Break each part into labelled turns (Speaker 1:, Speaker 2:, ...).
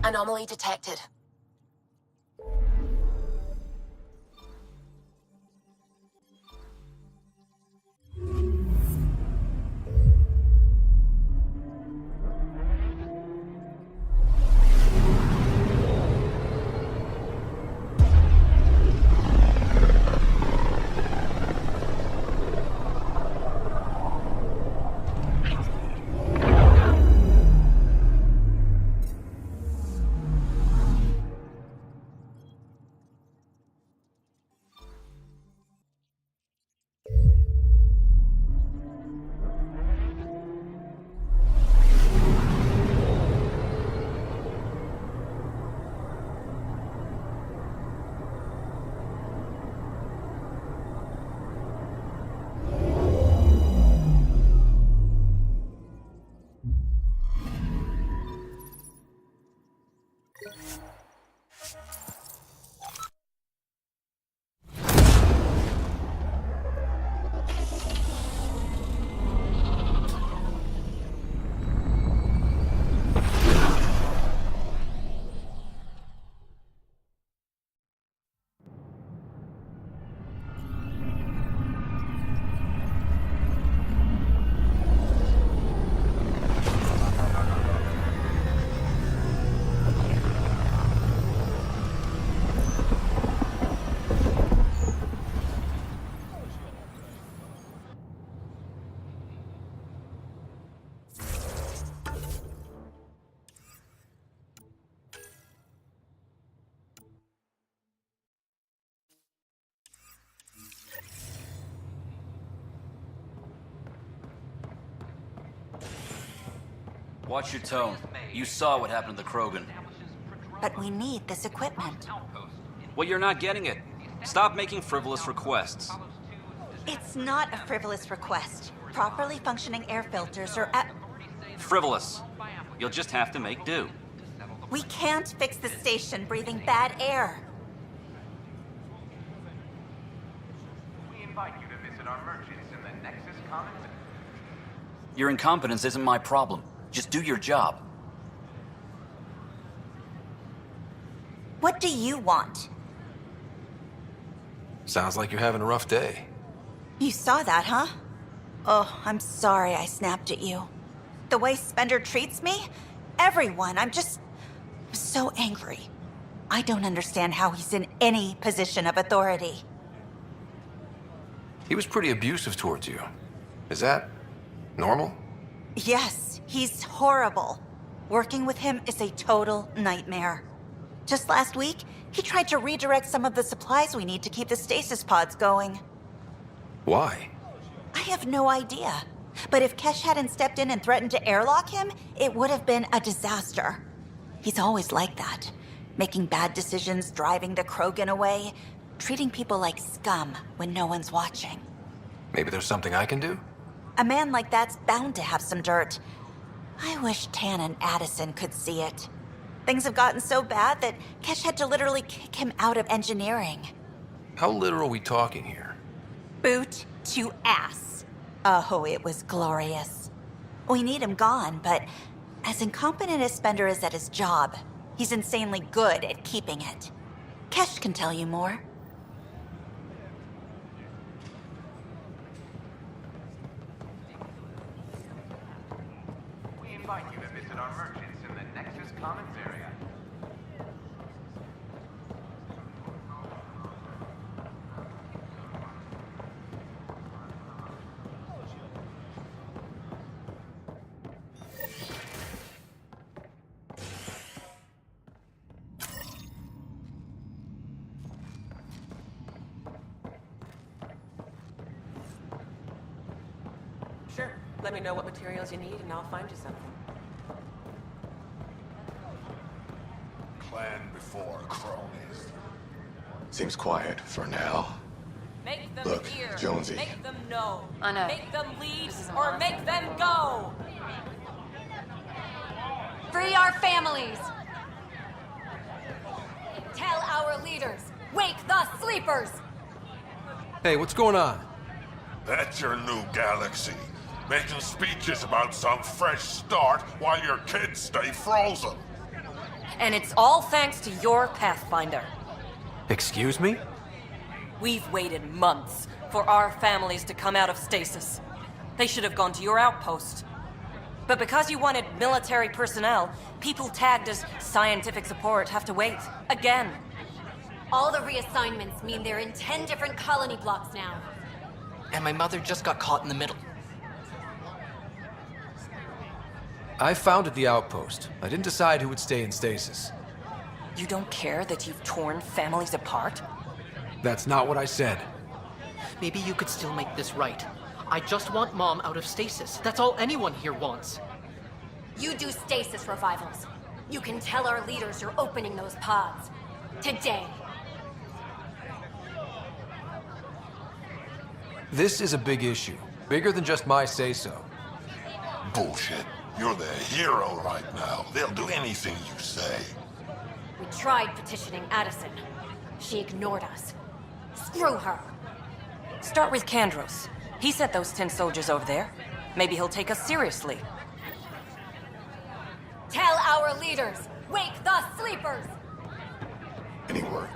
Speaker 1: Anomaly detected.
Speaker 2: Watch your tone. You saw what happened to the Krogan.
Speaker 3: But we need this equipment.
Speaker 2: Well, you're not getting it. Stop making frivolous requests.
Speaker 3: It's not a frivolous request. Properly functioning air filters are at...
Speaker 2: Frivolous. You'll just have to make do.
Speaker 3: We can't fix the station breathing bad air.
Speaker 4: We invite you to visit our merchants in the Nexus Commons.
Speaker 2: Your incompetence isn't my problem. Just do your job.
Speaker 3: What do you want?
Speaker 5: Sounds like you're having a rough day.
Speaker 3: You saw that, huh? Oh, I'm sorry I snapped at you. The way Spender treats me? Everyone, I'm so angry. I don't understand how he's in any position of authority.
Speaker 5: He was pretty abusive towards you. Is that normal?
Speaker 3: Yes, he's horrible. Working with him is a total nightmare. Just last week, he tried to redirect some of the supplies we need to keep the stasis pods going.
Speaker 5: Why?
Speaker 3: I have no idea. But if Kesh hadn't stepped in and threatened to airlock him, it would have been a disaster. He's always like that. Making bad decisions, driving the Krogan away, treating people like scum when no one's watching.
Speaker 5: Maybe there's something I can do?
Speaker 3: A man like that's bound to have some dirt. I wish Tan and Addison could see it. Things have gotten so bad that Kesh had to literally kick him out of engineering.
Speaker 5: How literal are we talking here?
Speaker 3: Boot to ass. Oh, it was glorious. We need him gone, but as incompetent as Spender is at his job, he's insanely good at keeping it. Kesh can tell you more.
Speaker 4: We invite you to visit our merchants in the Nexus Commons area.
Speaker 1: Sure. Let me know what materials you need and I'll find you something.
Speaker 6: Clan before cronies.
Speaker 7: Seems quiet for now.
Speaker 8: Make them
Speaker 7: Look,
Speaker 8: hear.
Speaker 7: Jonesy.
Speaker 8: Make them know.
Speaker 1: I know.
Speaker 8: Make them lead or make them go. Free our families. Tell our leaders. Wake the sleepers.
Speaker 5: Hey, what's going on?
Speaker 6: That's your new galaxy. Making speeches about some fresh start while your kids stay frozen.
Speaker 9: And it's all thanks to your Pathfinder.
Speaker 5: Excuse me?
Speaker 9: We've waited months for our families to come out of stasis. They should have gone to your outpost. But because you wanted military personnel, people tagged as scientific support have to wait. Again.
Speaker 8: All the reassignments mean they're in 10 different colony blocks now.
Speaker 10: And my mother just got caught in the middle.
Speaker 5: I founded the outpost. I didn't decide who would stay in stasis.
Speaker 9: You don't care that you've torn families apart?
Speaker 5: That's not what I said.
Speaker 10: Maybe you could still make this right. I just want Mom out of stasis. That's all anyone here wants.
Speaker 8: You do stasis revivals. You can tell our leaders you're opening those pods. Today.
Speaker 5: This is a big issue. Bigger than just my say-so.
Speaker 6: Bullshit. You're the hero right now. They'll do anything you say.
Speaker 8: We tried petitioning Addison. She ignored us. Screw her.
Speaker 9: Start with Kandros. He sent those 10 soldiers over there. Maybe he'll take us seriously.
Speaker 8: Tell our leaders, wake the sleepers!
Speaker 7: Any word?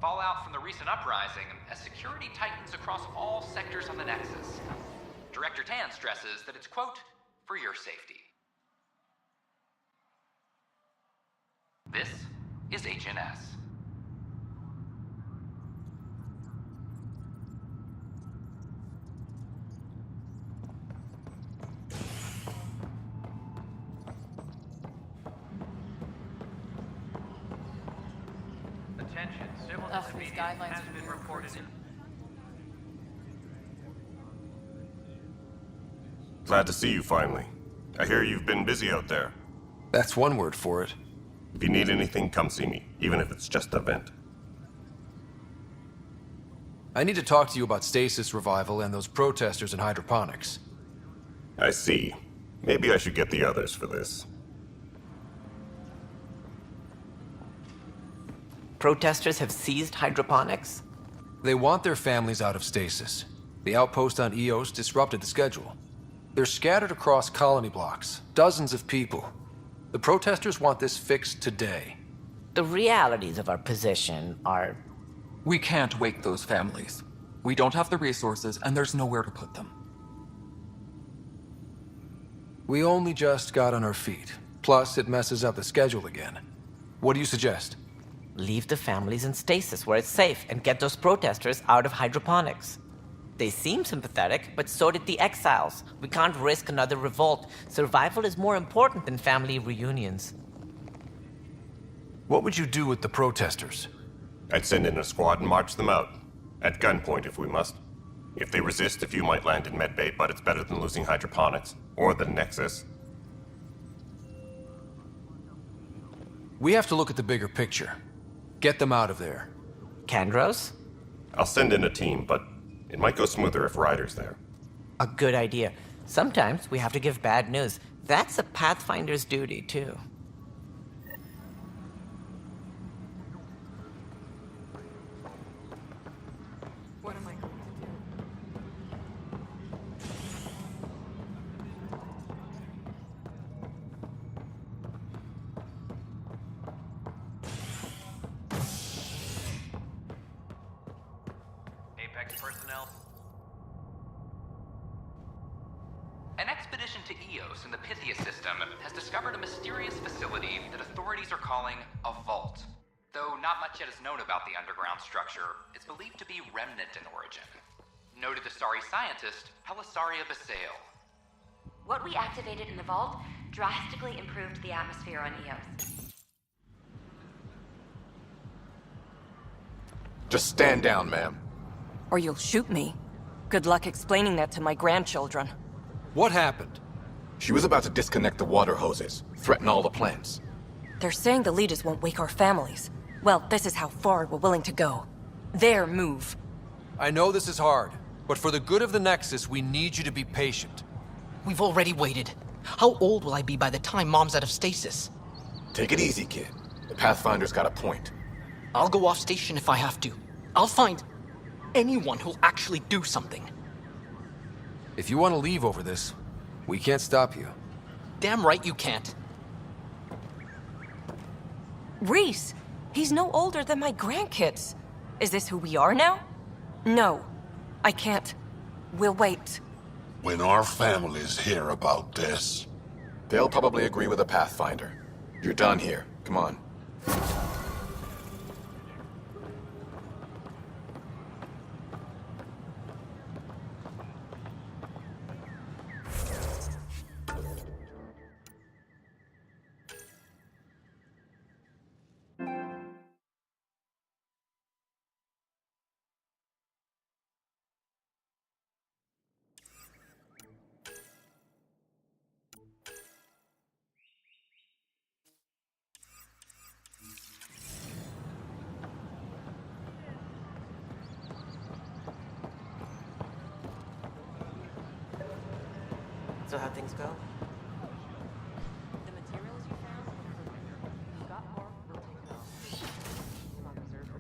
Speaker 4: Fallout from the recent uprising as security tightens across all sectors on the Nexus. Director Tan stresses that it's, quote, for your safety. This is HNS. Attention, civil disobedience has been reported.
Speaker 11: Glad to see you finally. I hear you've been busy out there.
Speaker 5: That's one word for it.
Speaker 11: If you need anything, come see me, even if it's just a vent.
Speaker 5: I need to talk to you about stasis revival and those protesters in hydroponics.
Speaker 11: I see. Maybe I should get the others for this.
Speaker 10: Protesters have seized hydroponics?
Speaker 5: They want their families out of stasis. The outpost on Eos disrupted the schedule. They're scattered across colony blocks, dozens of people. The protesters want this fixed today.
Speaker 12: The realities of our position are...
Speaker 13: We can't wake those families. We don't have the resources, and there's nowhere to put them.
Speaker 5: We only just got on our feet. Plus, it messes up the schedule again. What do you suggest?
Speaker 12: Leave the families in stasis where it's safe and get those protesters out of hydroponics. They seem sympathetic, but so did the exiles. We can't risk another revolt. Survival is more important than family reunions.
Speaker 5: What would you do with the protesters?
Speaker 11: I'd send in a squad and march them out. At gunpoint if we must. If they resist, a few might land in medbay, but it's better than losing hydroponics. Or the Nexus.
Speaker 5: We have to look at the bigger picture. Get them out of there.
Speaker 12: Kandros?
Speaker 11: I'll send in a team, but it might go smoother if Ryder's there.
Speaker 12: A good idea. Sometimes we have to give bad news. That's a Pathfinder's duty, too.
Speaker 1: What am I going to do?
Speaker 4: Apex personnel. An expedition to Eos in the Pythia system has discovered a mysterious facility that authorities are calling a vault. Though not much yet is known about the underground structure, it's believed to be remnant in origin. Noted Asari scientist, Helisaria Basale.
Speaker 14: What we activated in the vault drastically improved the atmosphere on Eos.
Speaker 7: Just stand down, ma'am.
Speaker 9: Or you'll shoot me. Good luck explaining that to my grandchildren.
Speaker 5: What happened?
Speaker 7: She was about to disconnect the water hoses, threaten all the plants.
Speaker 9: They're saying the leaders won't wake our families. Well, this is how far we're willing to go. Their move.
Speaker 5: I know this is hard, but for the good of the Nexus, we need you to be patient.
Speaker 10: We've already waited. How old will I be by the time Mom's out of stasis?
Speaker 7: Take it easy, kid. The Pathfinder's got a point.
Speaker 10: I'll go off station if I have to. I'll find anyone who'll actually do something.
Speaker 5: If you want to leave over this, we can't stop you.
Speaker 10: Damn right you can't.
Speaker 9: Reese, he's no older than my grandkids. Is this who we are now? No, I can't. We'll wait.
Speaker 6: When our families hear about this...
Speaker 7: They'll probably agree with the Pathfinder. You're done here. Come on.
Speaker 1: So how'd things go?
Speaker 9: The materials you found? You got more, we'll take it all. I'm on reserve for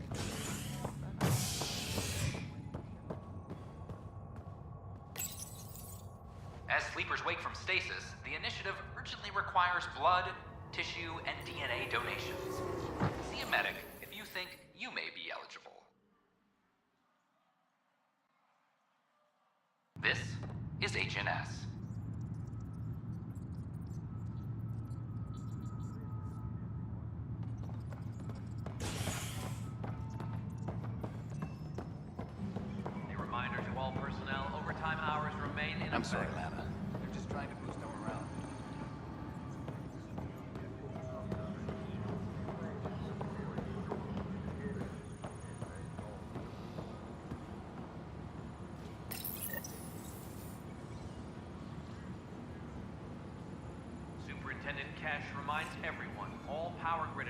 Speaker 4: As sleepers wake from stasis, the initiative urgently requires blood, tissue, and DNA donations. See a medic if you think you may be eligible. This is HNS.
Speaker 15: A reminder to all personnel, overtime hours remain in effect.
Speaker 2: I'm sorry, Lana. They're just trying to boost our morale.
Speaker 15: Superintendent Cash reminds everyone, all power grid...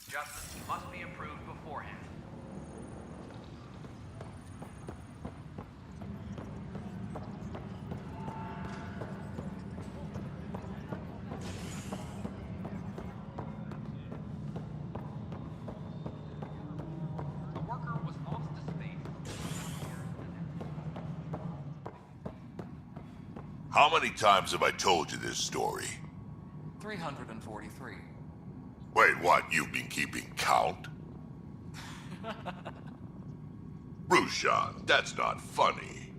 Speaker 15: Adjustments must be approved beforehand. The worker was lost to space.
Speaker 6: How many times have I told you this story?
Speaker 13: 343.
Speaker 6: Wait, what? You've been keeping count? Rushan, that's not funny.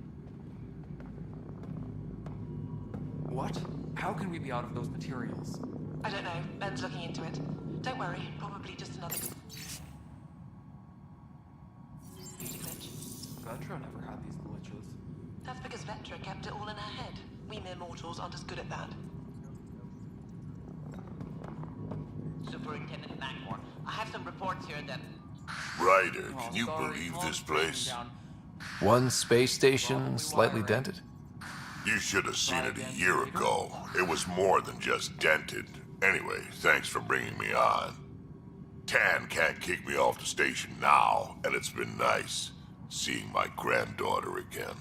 Speaker 13: What? How can we be out of those materials?
Speaker 1: I don't know. Ben's looking into it. Don't worry. Probably just another beauty glitch.
Speaker 13: Vetra never had these glitches.
Speaker 1: That's because Vetra kept it all in her head. We mere mortals aren't as good at that.
Speaker 12: Superintendent Mackmore, I have some reports here that...
Speaker 6: Ryder, can you believe this place?
Speaker 5: One space station slightly dented?
Speaker 6: You should have seen it a year ago. It was more than just dented. Anyway, thanks for bringing me on. Tan can't kick me off the station now, and it's been nice seeing my granddaughter again.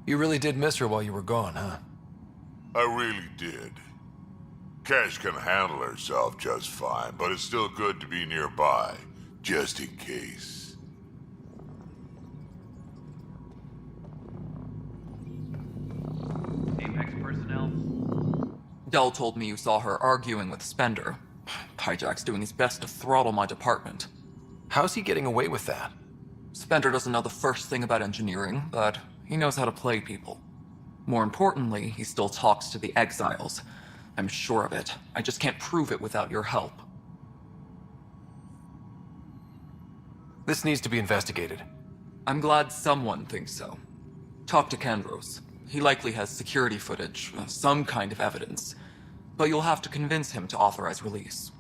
Speaker 5: You really did miss her while you were gone, huh?
Speaker 6: I really did. Cash can handle herself just fine, but it's still good to be nearby, just in case.
Speaker 15: Apex personnel.
Speaker 13: Dell told me you saw her arguing with Spender. Hijack's doing his best to throttle my department.
Speaker 5: How's he getting away with that?
Speaker 13: Spender doesn't know the first thing about engineering, but he knows how to play people. More importantly, he still talks to the exiles. I'm sure of it. I just can't prove it without your help.
Speaker 5: This needs to be investigated.
Speaker 13: I'm glad someone thinks so. Talk to Kandros. He likely has security footage, some kind of evidence. But you'll have to convince him to authorize release.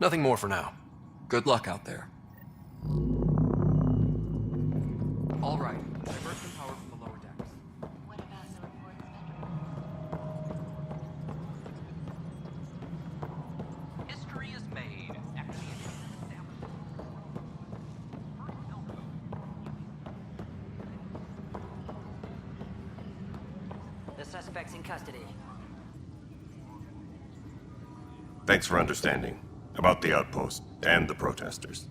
Speaker 5: Nothing more for now.
Speaker 13: Good luck out there. All right. Divert some power from the lower decks.
Speaker 14: What about the reports,
Speaker 4: History is
Speaker 16: The suspect's in custody.
Speaker 11: Thanks for understanding. About the outpost and the protesters.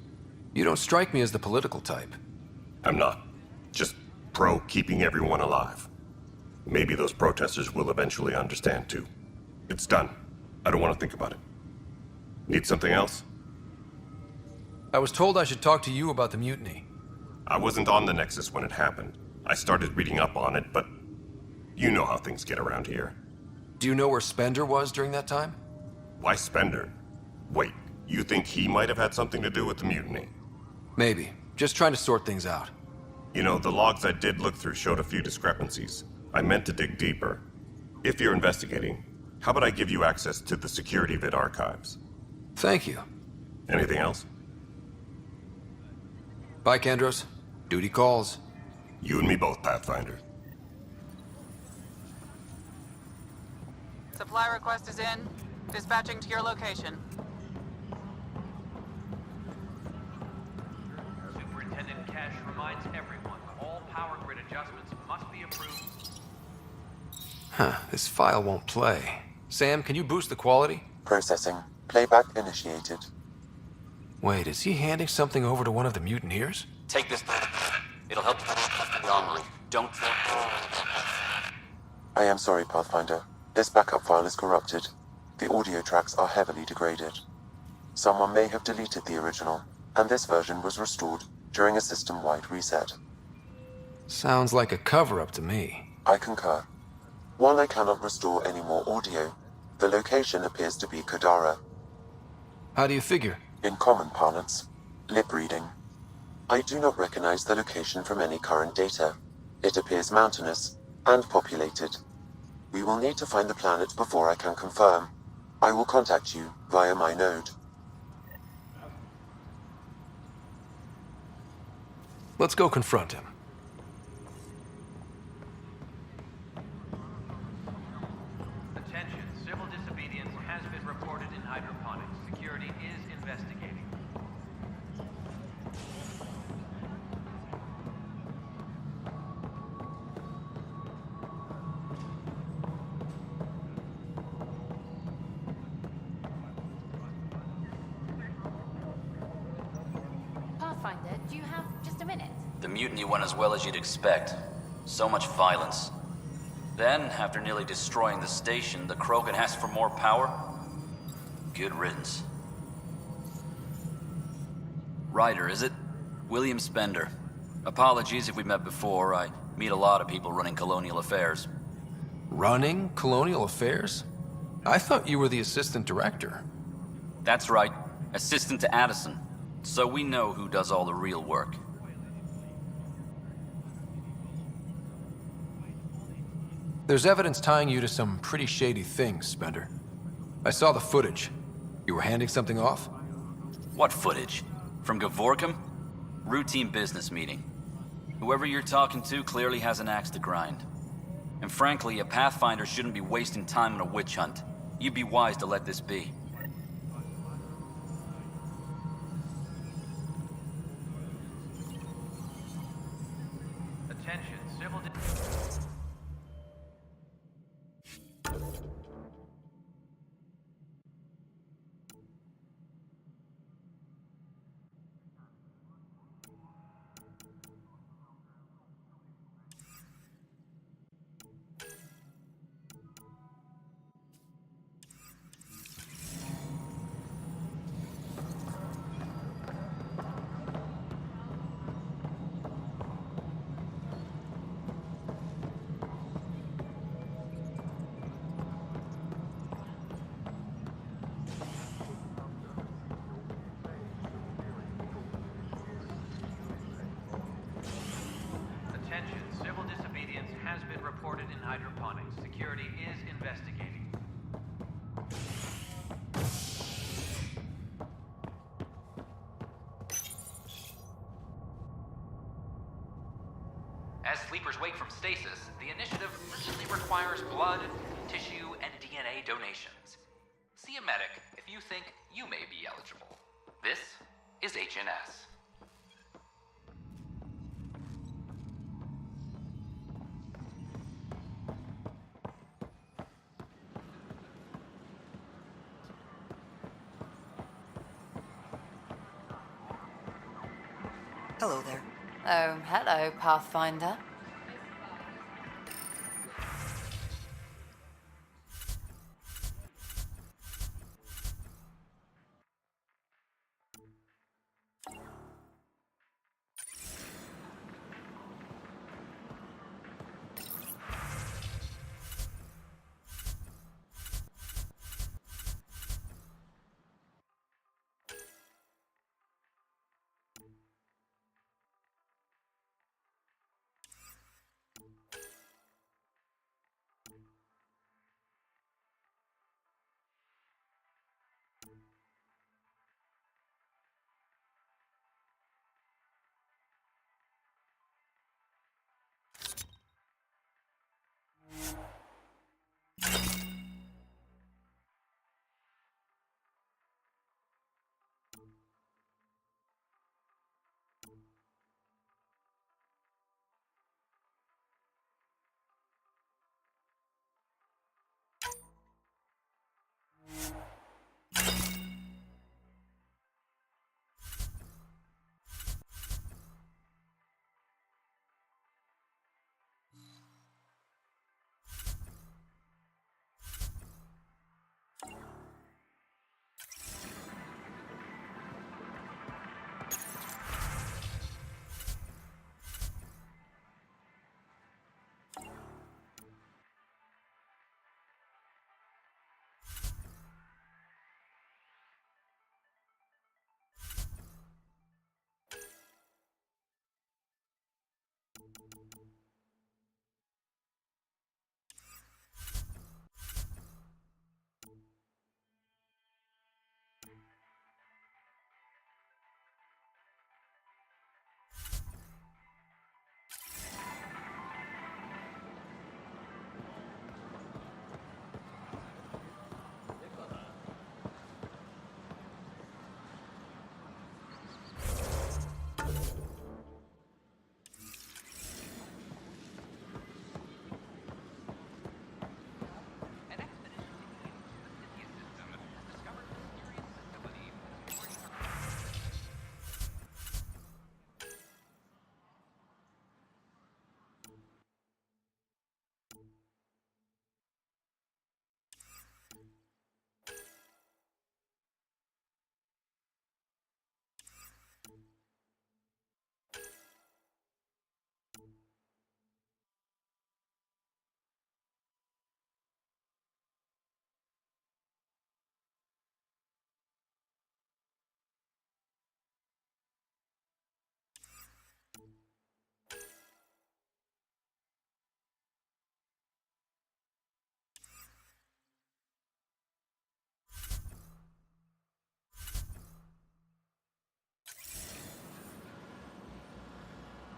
Speaker 5: You don't strike me as the political type.
Speaker 11: I'm not. Just pro keeping everyone alive. Maybe those protesters will eventually understand too. It's done. I don't want to think about it. Need something else?
Speaker 5: I was told I should talk to you about the mutiny.
Speaker 11: I wasn't on the Nexus when it happened. I started reading up on it, but you know how things get around here.
Speaker 5: Do you know where Spender was during that time?
Speaker 11: Why Spender? Wait, you think he might have had something to do with the mutiny?
Speaker 5: Maybe. Just trying to sort things out.
Speaker 11: You know, the logs I did look through showed a few discrepancies. I meant to dig deeper. If you're investigating, how about I give you access to the security vid archives?
Speaker 5: Thank you.
Speaker 11: Anything else?
Speaker 5: Bye, Kendros. Duty calls.
Speaker 11: You and me both, Pathfinder.
Speaker 17: Supply request is in. Dispatching to your location.
Speaker 15: Superintendent Cash reminds everyone all power grid adjustments must be approved.
Speaker 5: Huh, this file won't play. Sam, can you boost the quality?
Speaker 18: Processing. Playback initiated.
Speaker 5: Wait, is he handing something over to one of the mutineers?
Speaker 2: Take this. It'll help the armory. Don't...
Speaker 18: I am sorry, Pathfinder. This backup file is corrupted. The audio tracks are heavily degraded. Someone may have deleted the original, and this version was restored during a system-wide reset.
Speaker 5: Sounds like a cover-up to me.
Speaker 18: I concur. While I cannot restore any more audio, the location appears to be Kadara.
Speaker 5: How do you figure?
Speaker 18: In common parlance, lip reading. I do not recognize the location from any current data. It appears mountainous and populated. We will need to find the planet before I can confirm. I will contact you via my node.
Speaker 5: Let's go confront him.
Speaker 15: Attention, civil disobedience has been reported in hydroponics. Security is investigating.
Speaker 14: Pathfinder, do you have just a minute?
Speaker 2: The mutiny went as well as you'd expect. So much violence. Then, after nearly destroying the station, the Krogan asked for more power? Good riddance. Ryder, is it? William Spender. Apologies if we met before. I meet a lot of people running colonial affairs.
Speaker 5: Running colonial affairs? I thought you were the assistant director.
Speaker 2: That's right. Assistant to Addison. So we know who does all the real work.
Speaker 5: There's evidence tying you to some pretty shady things, Spender. I saw the footage. You were handing something off?
Speaker 2: What footage? From Gavorkum? Routine business meeting. Whoever you're talking to clearly has an axe to grind. And frankly, a Pathfinder shouldn't be wasting time on a witch hunt. You'd be wise to let this be.
Speaker 15: Attention, civil has been reported in hydroponics. Security is investigating. As sleepers wake from stasis, the initiative urgently requires blood, tissue, and DNA donations. See a medic if you think you may be eligible. This is HNS.
Speaker 1: Hello there.
Speaker 16: Oh, hello, Pathfinder.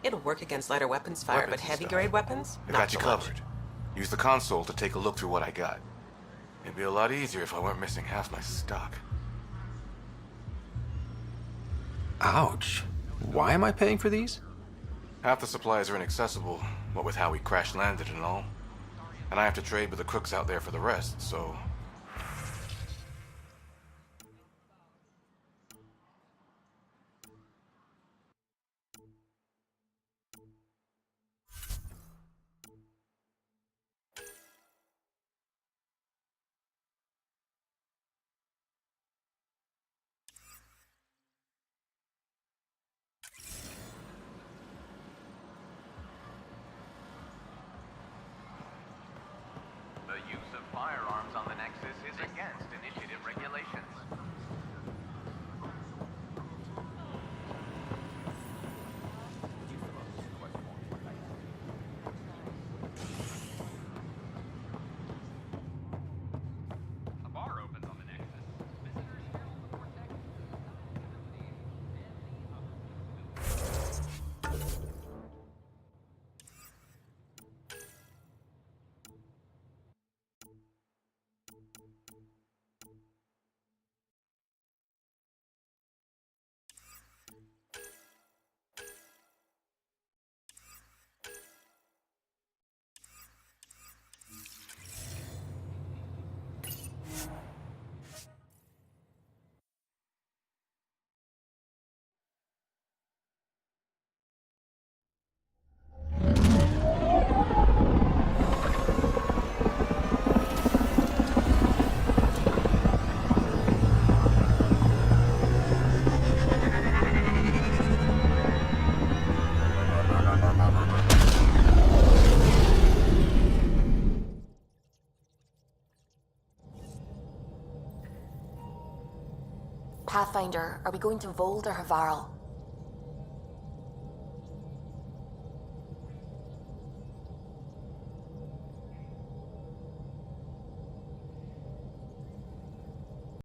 Speaker 1: It'll work against lighter weapons fire, but heavy-grade weapons?
Speaker 19: I got you covered. Use the console to take a look through what I got. It'd be a lot easier if I weren't missing half my stock.
Speaker 5: Ouch. Why am I paying for these?
Speaker 19: Half the supplies are inaccessible, what with how we crash-landed and all. And I have to trade with the crooks out there for the rest, so...
Speaker 15: The use of firearms on the
Speaker 20: Pathfinder, are we going to Vold or Havarl?